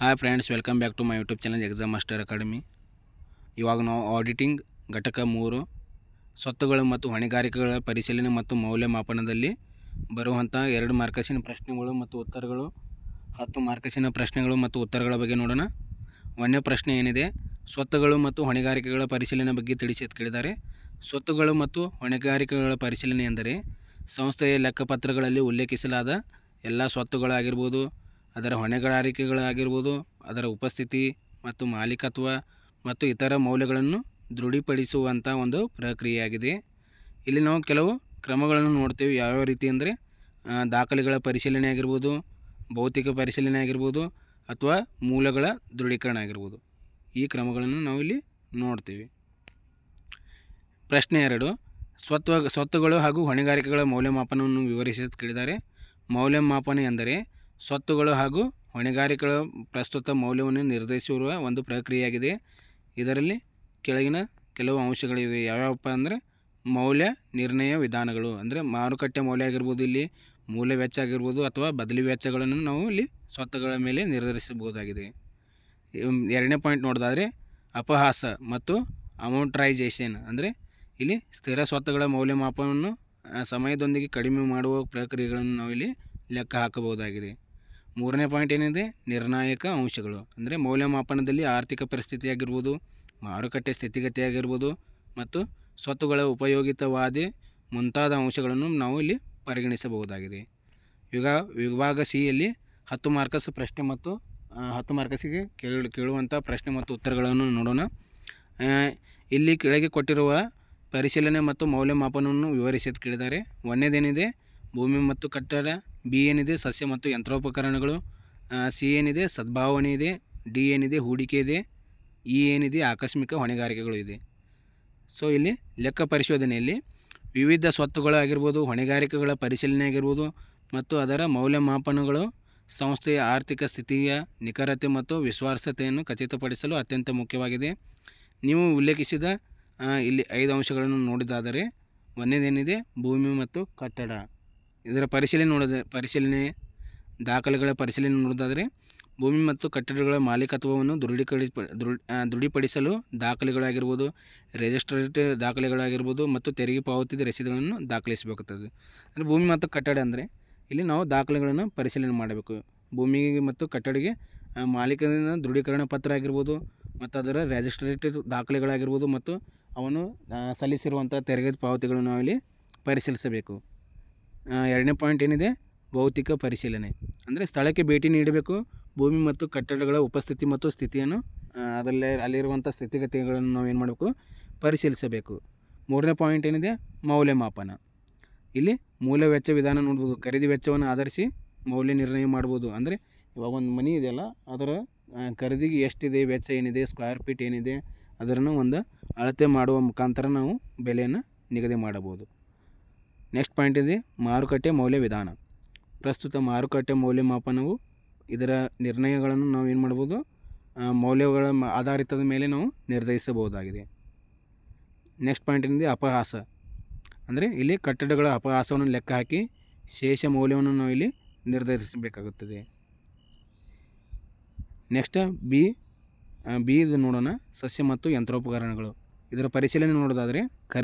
Hi friends, welcome back to my YouTube channel exam master academy. ಇವಾಗ ನಾವು auditing ಘಟಕ 3 ಸ್ವತ್ತುಗಳು ಮತ್ತು ಹೊಣೆಗಾರಿಕೆಗಳ ಪರಿಶೀಲನೆ ಮತ್ತು ಮೌಲ್ಯಮಾಪನದಲ್ಲಿ ಬರುವಂಥ 2 ಮಾರ್ಕಸಿನ ಪ್ರಶ್ನೆಗಳು ಮತ್ತು ಉತ್ತರಗಳು, 10 ಮಾರ್ಕಸಿನ ಪ್ರಶ್ನೆಗಳು ಮತ್ತು ಉತ್ತರಗಳ ಬಗ್ಗೆ ನೋಡೋಣ. ಒಂದನೇ ಪ್ರಶ್ನೆ ಏನಿದೆ, ಸ್ವತ್ತುಗಳು ಮತ್ತು ಹೊಣೆಗಾರಿಕೆಗಳ ಪರಿಶೀಲನೆ ಬಗ್ಗೆ ತಿಳಿಸಿ ಅಂತ ಕೇಳಿದ್ದಾರೆ. ಸ್ವತ್ತುಗಳು ಮತ್ತು ಹೊಣೆಗಾರಿಕೆಗಳ ಪರಿಶೀಲನೆ ಎಂದರೆ ಸಂಸ್ಥೆಯ ಲೆಕ್ಕಪತ್ರಗಳಲ್ಲಿ ಉಲ್ಲೇಖಿಸಲಾದ ಎಲ್ಲ ಸ್ವತ್ತುಗಳಾಗಿರ್ಬೋದು, ಅದರ ಹೊಣೆಗಾರಿಕೆಗಳಾಗಿರ್ಬೋದು, ಅದರ ಉಪಸ್ಥಿತಿ ಮತ್ತು ಮಾಲೀಕತ್ವ ಮತ್ತು ಇತರ ಮೌಲ್ಯಗಳನ್ನು ದೃಢೀಪಡಿಸುವಂಥ ಒಂದು ಪ್ರಕ್ರಿಯೆಯಾಗಿದೆ. ಇಲ್ಲಿ ನಾವು ಕೆಲವು ಕ್ರಮಗಳನ್ನು ನೋಡ್ತೇವೆ. ಯಾವ್ಯಾವ ರೀತಿ ಅಂದರೆ ದಾಖಲೆಗಳ ಪರಿಶೀಲನೆ ಆಗಿರ್ಬೋದು, ಭೌತಿಕ ಪರಿಶೀಲನೆ ಆಗಿರ್ಬೋದು, ಅಥವಾ ಮೂಲಗಳ ದೃಢೀಕರಣ ಆಗಿರ್ಬೋದು. ಈ ಕ್ರಮಗಳನ್ನು ನಾವು ಇಲ್ಲಿ ನೋಡ್ತೀವಿ. ಪ್ರಶ್ನೆ 2, ಸ್ವತ್ತುಗಳು ಹಾಗೂ ಹೊಣೆಗಾರಿಕೆಗಳ ಮೌಲ್ಯಮಾಪನವನ್ನು ವಿವರಿಸಿ ಕೇಳಿದ್ದಾರೆ. ಮೌಲ್ಯಮಾಪನ ಎಂದರೆ ಸ್ವತ್ತುಗಳು ಹಾಗೂ ಹೊಣೆಗಾರಿಕೆಗಳ ಪ್ರಸ್ತುತ ಮೌಲ್ಯವನ್ನು ನಿರ್ಧರಿಸಿರುವ ಒಂದು ಪ್ರಕ್ರಿಯೆಯಾಗಿದೆ. ಇದರಲ್ಲಿ ಕೆಳಗಿನ ಕೆಲವು ಅಂಶಗಳಿವೆ. ಯಾವ್ಯಾವಪ್ಪ ಅಂದರೆ ಮೌಲ್ಯ ನಿರ್ಣಯ ವಿಧಾನಗಳು, ಅಂದರೆ ಮಾರುಕಟ್ಟೆ ಮೌಲ್ಯ ಆಗಿರ್ಬೋದು, ಇಲ್ಲಿ ಮೂಲ ವೆಚ್ಚ ಆಗಿರ್ಬೋದು ಅಥವಾ ಬದಲಿ ವೆಚ್ಚಗಳನ್ನು ನಾವು ಇಲ್ಲಿ ಸ್ವತ್ತುಗಳ ಮೇಲೆ ನಿರ್ಧರಿಸಬಹುದಾಗಿದೆ. 2ನೇ ಪಾಯಿಂಟ್ ನೋಡೋದಾದರೆ ಅಪಹಾಸ ಮತ್ತು ಅಮೌಂಟರೈಸೇಷನ್, ಅಂದರೆ ಇಲ್ಲಿ ಸ್ಥಿರ ಸ್ವತ್ತುಗಳ ಮೌಲ್ಯಮಾಪನವನ್ನು ಸಮಯದೊಂದಿಗೆ ಕಡಿಮೆ ಮಾಡುವ ಪ್ರಕ್ರಿಯೆಗಳನ್ನು ನಾವು ಇಲ್ಲಿ ಲೆಕ್ಕ ಹಾಕಬಹುದಾಗಿದೆ. 3ನೇ ಪಾಯಿಂಟ್ ಏನಿದೆ, ನಿರ್ಣಾಯಕ ಅಂಶಗಳು, ಅಂದರೆ ಮೌಲ್ಯಮಾಪನದಲ್ಲಿ ಆರ್ಥಿಕ ಪರಿಸ್ಥಿತಿ ಆಗಿರ್ಬೋದು, ಮಾರುಕಟ್ಟೆ ಸ್ಥಿತಿಗತಿ ಆಗಿರ್ಬೋದು ಮತ್ತು ಸ್ವತ್ತುಗಳ ಉಪಯೋಗಿತವಾದಿ ಮುಂತಾದ ಅಂಶಗಳನ್ನು ನಾವು ಇಲ್ಲಿ ಪರಿಗಣಿಸಬಹುದಾಗಿದೆ. ವಿಭಾಗ ಸಿಯಲ್ಲಿ 10 ಮಾರ್ಕಸ್ ಪ್ರಶ್ನೆ ಮತ್ತು 10 ಮಾರ್ಕಸಿಗೆ ಕೇಳುವಂಥ ಪ್ರಶ್ನೆ ಮತ್ತು ಉತ್ತರಗಳನ್ನು ನೋಡೋಣ. ಇಲ್ಲಿ ಕೆಳಗೆ ಕೊಟ್ಟಿರುವ ಪರಿಶೀಲನೆ ಮತ್ತು ಮೌಲ್ಯಮಾಪನವನ್ನು ವಿವರಿಸಿ ಕೇಳಿದ್ದಾರೆ. ಒಂದನೇದೇನಿದೆ, ಭೂಮಿ ಮತ್ತು ಕಟ್ಟಡ. ಬಿ ಏನಿದೆ, ಸಸ್ಯ ಮತ್ತು ಯಂತ್ರೋಪಕರಣಗಳು. ಸಿ ಏನಿದೆ, ಸದ್ಭಾವನೆ ಇದೆ. ಡಿ ಏನಿದೆ, ಹೂಡಿಕೆ ಇದೆ. ಇ ಏನಿದೆ, ಆಕಸ್ಮಿಕ ಹೊಣೆಗಾರಿಕೆಗಳು ಇದೆ. ಸೊ ಇಲ್ಲಿ ಲೆಕ್ಕ ಪರಿಶೋಧನೆಯಲ್ಲಿ ವಿವಿಧ ಸ್ವತ್ತುಗಳು ಆಗಿರ್ಬೋದು, ಹೊಣೆಗಾರಿಕೆಗಳ ಪರಿಶೀಲನೆ ಆಗಿರ್ಬೋದು ಮತ್ತು ಅದರ ಮೌಲ್ಯಮಾಪನಗಳು ಸಂಸ್ಥೆಯ ಆರ್ಥಿಕ ಸ್ಥಿತಿಯ ನಿಖರತೆ ಮತ್ತು ವಿಶ್ವಾಸಾರ್ಹತೆಯನ್ನು ಖಚಿತಪಡಿಸಲು ಅತ್ಯಂತ ಮುಖ್ಯವಾಗಿದೆ. ನೀವು ಉಲ್ಲೇಖಿಸಿದ ಇಲ್ಲಿ 5 ಅಂಶಗಳನ್ನು ನೋಡಿದಾದರೆ, ಒಂದನೇದೇನಿದೆ, ಭೂಮಿ ಮತ್ತು ಕಟ್ಟಡ. ಇದರ ಪರಿಶೀಲನೆ ದಾಖಲೆಗಳ ಪರಿಶೀಲನೆ ನೋಡೋದಾದರೆ, ಭೂಮಿ ಮತ್ತು ಕಟ್ಟಡಗಳ ಮಾಲೀಕತ್ವವನ್ನು ದೃಢೀಪಡಿಸಲು ದಾಖಲೆಗಳಾಗಿರ್ಬೋದು, ರಿಜಿಸ್ಟ್ರೇಟ್ ದಾಖಲೆಗಳಾಗಿರ್ಬೋದು ಮತ್ತು ತೆರಿಗೆ ಪಾವತಿದ ರಸೀದಿಗಳನ್ನು ದಾಖಲಿಸಬೇಕಾಗ್ತದೆ. ಅಂದರೆ ಭೂಮಿ ಮತ್ತು ಕಟ್ಟಡ ಅಂದರೆ ಇಲ್ಲಿ ನಾವು ದಾಖಲೆಗಳನ್ನು ಪರಿಶೀಲನೆ ಮಾಡಬೇಕು. ಭೂಮಿಗೆ ಮತ್ತು ಕಟ್ಟಡಕ್ಕೆ ಮಾಲೀಕನ ದೃಢೀಕರಣ ಪತ್ರ ಆಗಿರ್ಬೋದು ಮತ್ತು ಅದರ ರಿಜಿಸ್ಟ್ರೇಟೆಡ್ ದಾಖಲೆಗಳಾಗಿರ್ಬೋದು ಮತ್ತು ಅವನು ಸಲ್ಲಿಸಿರುವಂಥ ತೆರಿಗೆ ಪಾವತಿಗಳನ್ನು ನಾವಿಲ್ಲಿ ಪರಿಶೀಲಿಸಬೇಕು. 2ನೇ ಪಾಯಿಂಟ್ ಏನಿದೆ, ಭೌತಿಕ ಪರಿಶೀಲನೆ, ಅಂದರೆ ಸ್ಥಳಕ್ಕೆ ಭೇಟಿ ನೀಡಬೇಕು. ಭೂಮಿ ಮತ್ತು ಕಟ್ಟಡಗಳ ಉಪಸ್ಥಿತಿ ಮತ್ತು ಸ್ಥಿತಿಯನ್ನು ಅಲ್ಲಿರುವಂಥ ಸ್ಥಿತಿಗತಿಗಳನ್ನು ನಾವು ಏನು ಮಾಡಬೇಕು, ಪರಿಶೀಲಿಸಬೇಕು. 3ನೇ ಪಾಯಿಂಟ್ ಏನಿದೆ, ಮೌಲ್ಯಮಾಪನ. ಇಲ್ಲಿ ಮೂಲ ವೆಚ್ಚ ವಿಧಾನ ನೋಡ್ಬೋದು. ಖರೀದಿ ವೆಚ್ಚವನ್ನು ಆಧರಿಸಿ ಮೌಲ್ಯ ನಿರ್ಣಯ ಮಾಡ್ಬೋದು. ಅಂದರೆ ಇವಾಗ ಒಂದು ಮನೆ ಇದೆಯಲ್ಲ, ಅದರ ಖರೀದಿಗೆ ಎಷ್ಟಿದೆ, ವೆಚ್ಚ ಏನಿದೆ, ಸ್ಕ್ವೇರ್ ಫೀಟ್ ಏನಿದೆ, ಅದನ್ನು ಒಂದು ಅಳತೆ ಮಾಡುವ ಮುಖಾಂತರ ನಾವು ಬೆಲೆಯನ್ನು ನಿಗದಿ ಮಾಡಬಹುದು. ನೆಕ್ಸ್ಟ್ ಪಾಯಿಂಟ್ ಇದೆ, ಮಾರುಕಟ್ಟೆ ಮೌಲ್ಯ ವಿಧಾನ. ಪ್ರಸ್ತುತ ಮಾರುಕಟ್ಟೆ ಮೌಲ್ಯಮಾಪನವು ಇದರ ನಿರ್ಣಯಗಳನ್ನು ನಾವು ಏನು ಮಾಡ್ಬೋದು, ಮೌಲ್ಯಗಳ ಆಧಾರಿತದ ಮೇಲೆ ನಾವು ನಿರ್ಧರಿಸಬಹುದಾಗಿದೆ. ನೆಕ್ಸ್ಟ್ ಪಾಯಿಂಟ್ ಏನಿದೆ, ಅಪಹಾಸ, ಅಂದರೆ ಇಲ್ಲಿ ಕಟ್ಟಡಗಳ ಅಪಹಾಸವನ್ನು ಲೆಕ್ಕ ಹಾಕಿ ಶೇಷ ಮೌಲ್ಯವನ್ನು ನಾವು ಇಲ್ಲಿ ನಿರ್ಧರಿಸಬೇಕಾಗುತ್ತದೆ. ನೆಕ್ಸ್ಟ್ ಬಿ ಇದು ನೋಡೋಣ, ಸಸ್ಯ ಮತ್ತು ಯಂತ್ರೋಪಕರಣಗಳು. ಇದರ ಪರಿಶೀಲನೆ ನೋಡೋದಾದರೆ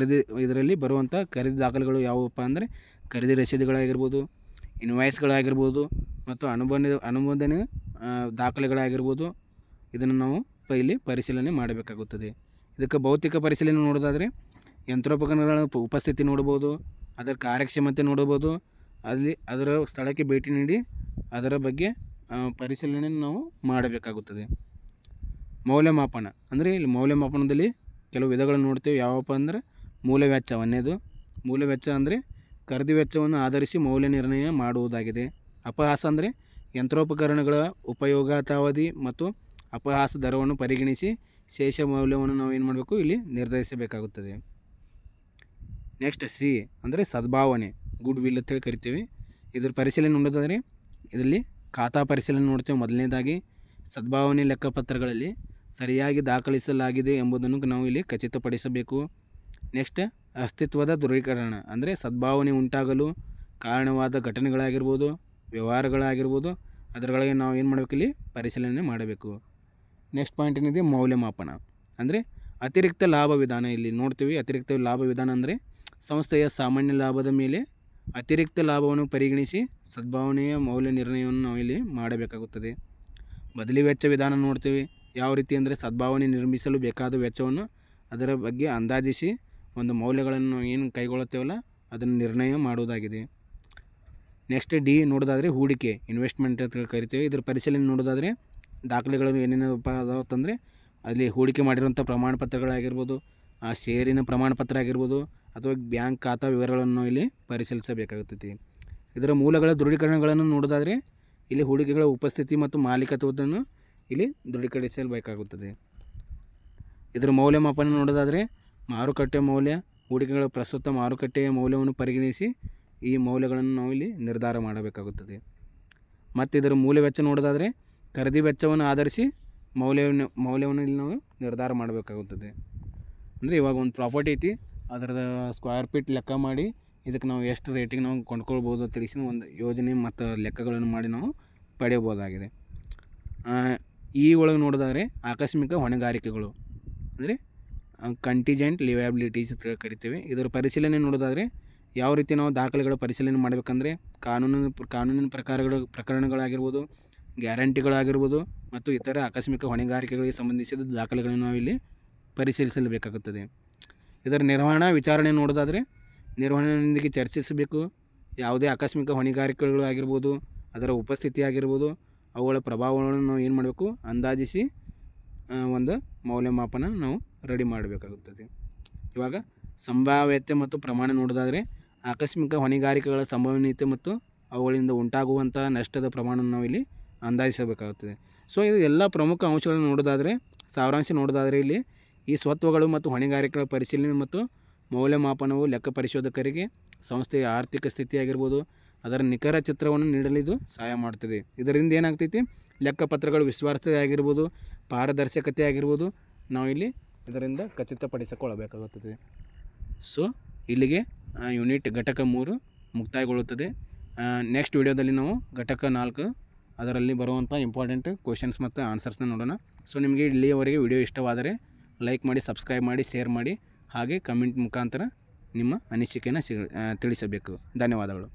ಇದರಲ್ಲಿ ಬರುವಂಥ ಖರೀದಿ ದಾಖಲೆಗಳು ಯಾವುವಪ್ಪ ಅಂದರೆ ಖರೀದಿ ರಸೀದಿಗಳಾಗಿರ್ಬೋದು, ಇನ್ವಾಯ್ಸ್ಗಳಾಗಿರ್ಬೋದು ಮತ್ತು ಅನುಮೋದನೆ ದಾಖಲೆಗಳಾಗಿರ್ಬೋದು. ಇದನ್ನು ನಾವು ಇಲ್ಲಿ ಪರಿಶೀಲನೆ ಮಾಡಬೇಕಾಗುತ್ತದೆ. ಇದಕ್ಕೆ ಭೌತಿಕ ಪರಿಶೀಲನೆ ನೋಡೋದಾದರೆ ಯಂತ್ರೋಪಕರಣಗಳ ಉಪಸ್ಥಿತಿ ನೋಡ್ಬೋದು, ಅದರ ಕಾರ್ಯಕ್ಷಮತೆ ನೋಡ್ಬೋದು, ಅದರ ಸ್ಥಳಕ್ಕೆ ಭೇಟಿ ನೀಡಿ ಅದರ ಬಗ್ಗೆ ಪರಿಶೀಲನೆ ನಾವು ಮಾಡಬೇಕಾಗುತ್ತದೆ. ಮೌಲ್ಯಮಾಪನ, ಅಂದರೆ ಇಲ್ಲಿ ಮೌಲ್ಯಮಾಪನದಲ್ಲಿ ಕೆಲವು ವಿಧಗಳನ್ನು ನೋಡ್ತೇವೆ. ಯಾವಪ್ಪ ಅಂದರೆ ಮೂಲ ವೆಚ್ಚ. ಒಂದನೇದು ಮೂಲ ವೆಚ್ಚ ಅಂದರೆ ಖರೀದಿ ವೆಚ್ಚವನ್ನು ಆಧರಿಸಿ ಮೌಲ್ಯ ನಿರ್ಣಯ ಮಾಡುವುದಾಗಿದೆ. ಅಪಹಾಸ ಅಂದರೆ ಯಂತ್ರೋಪಕರಣಗಳ ಉಪಯೋಗಾತಾವಧಿ ಮತ್ತು ಅಪಹಾಸ ದರವನ್ನು ಪರಿಗಣಿಸಿ ಶೇಷ ಮೌಲ್ಯವನ್ನು ನಾವು ಏನು ಮಾಡಬೇಕು, ಇಲ್ಲಿ ನಿರ್ಧರಿಸಬೇಕಾಗುತ್ತದೆ. ನೆಕ್ಸ್ಟ್ ಸಿ ಅಂದರೆ ಸದ್ಭಾವನೆ, ಗುಡ್ ವಿಲ್ ಅಂತೇಳಿ ಕರಿತೀವಿ. ಇದ್ರ ಪರಿಶೀಲನೆ ನೋಡೋದಾದರೆ ಇದರಲ್ಲಿ ಖಾತಾ ಪರಿಶೀಲನೆ ನೋಡ್ತೇವೆ. ಮೊದಲನೇದಾಗಿ ಸದ್ಭಾವನೆ ಲೆಕ್ಕಪತ್ರಗಳಲ್ಲಿ ಸರಿಯಾಗಿ ದಾಖಲಿಸಲಾಗಿದೆ ಎಂಬುದನ್ನು ನಾವು ಇಲ್ಲಿ ಖಚಿತಪಡಿಸಬೇಕು. ನೆಕ್ಸ್ಟ್ ಅಸ್ತಿತ್ವದ ದೃಢೀಕರಣ, ಅಂದರೆ ಸದ್ಭಾವನೆ ಉಂಟಾಗಲು ಕಾರಣವಾದ ಘಟನೆಗಳಾಗಿರ್ಬೋದು, ವ್ಯವಹಾರಗಳಾಗಿರ್ಬೋದು ಅದರೊಳಗೆ ನಾವು ಏನು ಮಾಡಬೇಕು, ಇಲ್ಲಿ ಪರಿಶೀಲನೆ ಮಾಡಬೇಕು. ನೆಕ್ಸ್ಟ್ ಪಾಯಿಂಟ್ ಏನಿದೆ, ಮೌಲ್ಯಮಾಪನ ಅಂದರೆ ಅತಿರಿಕ್ತ ಲಾಭ ವಿಧಾನ. ಇಲ್ಲಿ ನೋಡ್ತೀವಿ, ಅತಿರಿಕ್ತ ಲಾಭ ವಿಧಾನ ಅಂದರೆ ಸಂಸ್ಥೆಯ ಸಾಮಾನ್ಯ ಲಾಭದ ಮೇಲೆ ಅತಿರಿಕ್ತ ಲಾಭವನ್ನು ಪರಿಗಣಿಸಿ ಸದ್ಭಾವನೆಯ ಮೌಲ್ಯ ನಿರ್ಣಯವನ್ನು ನಾವು ಇಲ್ಲಿ ಮಾಡಬೇಕಾಗುತ್ತದೆ. ಬದಲಿ ವೆಚ್ಚ ವಿಧಾನ ನೋಡ್ತೀವಿ. ಯಾವ ರೀತಿ ಅಂದರೆ ಸದ್ಭಾವನೆ ನಿರ್ಮಿಸಲು ಬೇಕಾದ ವೆಚ್ಚವನ್ನು ಅದರ ಬಗ್ಗೆ ಅಂದಾಜಿಸಿ ಒಂದು ಮೌಲ್ಯಗಳನ್ನು ಏನು ಕೈಗೊಳ್ಳುತ್ತೇವಲ್ಲ ಅದನ್ನು ನಿರ್ಣಯ ಮಾಡುವುದಾಗಿದೆ. ನೆಕ್ಸ್ಟ್ ಡಿ ನೋಡೋದಾದರೆ ಹೂಡಿಕೆ, ಇನ್ವೆಸ್ಟ್ಮೆಂಟ್ ಅಂತ ಕರಿತೀವಿ. ಇದರ ಪರಿಶೀಲನೆ ನೋಡೋದಾದರೆ ದಾಖಲೆಗಳು ಏನೇನಪ್ಪ ಅದಾವತ್ತಂದರೆ ಅಲ್ಲಿ ಹೂಡಿಕೆ ಮಾಡಿರುವಂಥ ಪ್ರಮಾಣ ಪತ್ರಗಳಾಗಿರ್ಬೋದು, ಆ ಷೇರಿನ ಪ್ರಮಾಣ ಪತ್ರ ಆಗಿರ್ಬೋದು, ಅಥವಾ ಬ್ಯಾಂಕ್ ಖಾತಾ ವಿವರಗಳನ್ನು ಇಲ್ಲಿ ಪರಿಶೀಲಿಸಬೇಕಾಗುತ್ತದೆ. ಇದರ ಮೂಲಗಳ ದೃಢೀಕರಣಗಳನ್ನು ನೋಡೋದಾದರೆ ಇಲ್ಲಿ ಹೂಡಿಕೆಗಳ ಉಪಸ್ಥಿತಿ ಮತ್ತು ಮಾಲೀಕತ್ವವನ್ನು ಇಲ್ಲಿ ದೃಢೀಕರಿಸಬೇಕಾಗುತ್ತದೆ. ಇದರ ಮೌಲ್ಯಮಾಪನ ನೋಡೋದಾದರೆ ಮಾರುಕಟ್ಟೆ ಮೌಲ್ಯ, ಹೂಡಿಕೆಗಳ ಪ್ರಸ್ತುತ ಮಾರುಕಟ್ಟೆಯ ಮೌಲ್ಯವನ್ನು ಪರಿಗಣಿಸಿ ಈ ಮೌಲ್ಯಗಳನ್ನು ನಾವು ಇಲ್ಲಿ ನಿರ್ಧಾರ ಮಾಡಬೇಕಾಗುತ್ತದೆ. ಮತ್ತು ಇದರ ಮೂಲ ವೆಚ್ಚ ನೋಡೋದಾದರೆ ಖರೀದಿ ವೆಚ್ಚವನ್ನು ಆಧರಿಸಿ ಮೌಲ್ಯವನ್ನು ಇಲ್ಲಿ ನಾವು ನಿರ್ಧಾರ ಮಾಡಬೇಕಾಗುತ್ತದೆ. ಅಂದರೆ ಇವಾಗ ಒಂದು ಪ್ರಾಪರ್ಟಿ ಐತಿ, ಅದರದ ಸ್ಕ್ವೇರ್ ಫೀಟ್ ಲೆಕ್ಕ ಮಾಡಿ ಇದಕ್ಕೆ ನಾವು ಎಷ್ಟು ರೇಟಿಗೆ ನಾವು ಕೊಂಡ್ಕೊಳ್ಬೋದು ಅಂತ ತಿಳಿಸಿ ಒಂದು ಯೋಜನೆ ಮತ್ತು ಲೆಕ್ಕಗಳನ್ನು ಮಾಡಿ ನಾವು ಪಡೆಯಬಹುದಾಗಿದೆ. ಈ ಒಳಗೆ ನೋಡೋದಾದರೆ ಆಕಸ್ಮಿಕ ಹೊಣೆಗಾರಿಕೆಗಳು ಅಂದರೆ ಕಂಟಿಜೆಂಟ್ ಲಿವಬಿಲಿಟೀಸ್ ಅಂತ ಕರಿತೀವಿ. ಇದರ ಪರಿಶೀಲನೆ ನೋಡೋದಾದರೆ ಯಾವ ರೀತಿ ನಾವು ದಾಖಲೆಗಳ ಪರಿಶೀಲನೆ ಮಾಡಬೇಕಂದ್ರೆ ಕಾನೂನಿನ ಪ್ರಕರಣಗಳಾಗಿರ್ಬೋದು, ಗ್ಯಾರಂಟಿಗಳಾಗಿರ್ಬೋದು ಮತ್ತು ಇತರ ಆಕಸ್ಮಿಕ ಹೊಣೆಗಾರಿಕೆಗಳಿಗೆ ಸಂಬಂಧಿಸಿದ ದಾಖಲೆಗಳನ್ನು ನಾವು ಇಲ್ಲಿ ಪರಿಶೀಲಿಸಬೇಕಾಗುತ್ತದೆ. ಇದರ ನಿರ್ವಹಣಾ ವಿಚಾರಣೆ ನೋಡೋದಾದರೆ ನಿರ್ವಹಣೆಯೊಂದಿಗೆ ಚರ್ಚಿಸಬೇಕು. ಯಾವುದೇ ಆಕಸ್ಮಿಕ ಹೊಣೆಗಾರಿಕೆಗಳು ಆಗಿರ್ಬೋದು, ಅದರ ಉಪಸ್ಥಿತಿ ಆಗಿರ್ಬೋದು, ಅವುಗಳ ಪ್ರಭಾವಗಳನ್ನು ನಾವು ಏನು ಮಾಡಬೇಕು, ಅಂದಾಜಿಸಿ ಒಂದು ಮೌಲ್ಯಮಾಪನ ನಾವು ರೆಡಿ ಮಾಡಬೇಕಾಗುತ್ತದೆ. ಇವಾಗ ಸಂಭಾವ್ಯತೆ ಮತ್ತು ಪ್ರಮಾಣ ನೋಡೋದಾದರೆ ಆಕಸ್ಮಿಕ ಹೊಣೆಗಾರಿಕೆಗಳ ಸಂಭವನೀಯತೆ ಮತ್ತು ಅವುಗಳಿಂದ ಉಂಟಾಗುವಂಥ ನಷ್ಟದ ಪ್ರಮಾಣವನ್ನು ನಾವು ಇಲ್ಲಿ ಅಂದಾಜಿಸಬೇಕಾಗುತ್ತದೆ. ಸೊ ಇದು ಎಲ್ಲ ಪ್ರಮುಖ ಅಂಶಗಳನ್ನು ನೋಡೋದಾದರೆ ಸಾರಾಂಶ ನೋಡೋದಾದರೆ ಇಲ್ಲಿ ಈ ಸ್ವತ್ತುಗಳು ಮತ್ತು ಹೊಣೆಗಾರಿಕೆಗಳ ಪರಿಶೀಲನೆ ಮತ್ತು ಮೌಲ್ಯಮಾಪನವು ಲೆಕ್ಕ ಪರಿಶೋಧಕರಿಗೆ ಸಂಸ್ಥೆಯ ಆರ್ಥಿಕ ಸ್ಥಿತಿಯಾಗಿರ್ಬೋದು, ಅದರ ನಿಖರ ಚಿತ್ರವನ್ನು ನೀಡಲು ಇದು ಸಹಾಯ ಮಾಡ್ತದೆ. ಇದರಿಂದ ಏನಾಗ್ತೈತಿ, ಲೆಕ್ಕಪತ್ರಗಳು ವಿಶ್ವಾಸಾರ್ಹತೆ ಆಗಿರ್ಬೋದು, ಪಾರದರ್ಶಕತೆ ಆಗಿರ್ಬೋದು ನಾವು ಇಲ್ಲಿ ಇದರಿಂದ ಖಚಿತಪಡಿಸಿಕೊಳ್ಳಬೇಕಾಗುತ್ತದೆ. ಸೊ ಇಲ್ಲಿಗೆ ಯೂನಿಟ್ ಘಟಕ 3 ಮುಕ್ತಾಯಗೊಳ್ಳುತ್ತದೆ. ನೆಕ್ಸ್ಟ್ ವಿಡಿಯೋದಲ್ಲಿ ನಾವು ಘಟಕ 4 ಅದರಲ್ಲಿ ಬರುವಂಥ ಇಂಪಾರ್ಟೆಂಟ್ ಕ್ವೆಶನ್ಸ್ ಮತ್ತು ಆನ್ಸರ್ಸ್ನ ನೋಡೋಣ. ಸೊ ನಿಮಗೆ ಇಲ್ಲಿಯವರೆಗೆ ವಿಡಿಯೋ ಇಷ್ಟವಾದರೆ ಲೈಕ್ ಮಾಡಿ, ಸಬ್ಸ್ಕ್ರೈಬ್ ಮಾಡಿ, ಶೇರ್ ಮಾಡಿ, ಹಾಗೆ ಕಮೆಂಟ್ ಮುಖಾಂತರ ನಿಮ್ಮ ಅನಿಸಿಕೆಯನ್ನು ತಿಳಿಸಬೇಕು. ಧನ್ಯವಾದಗಳು.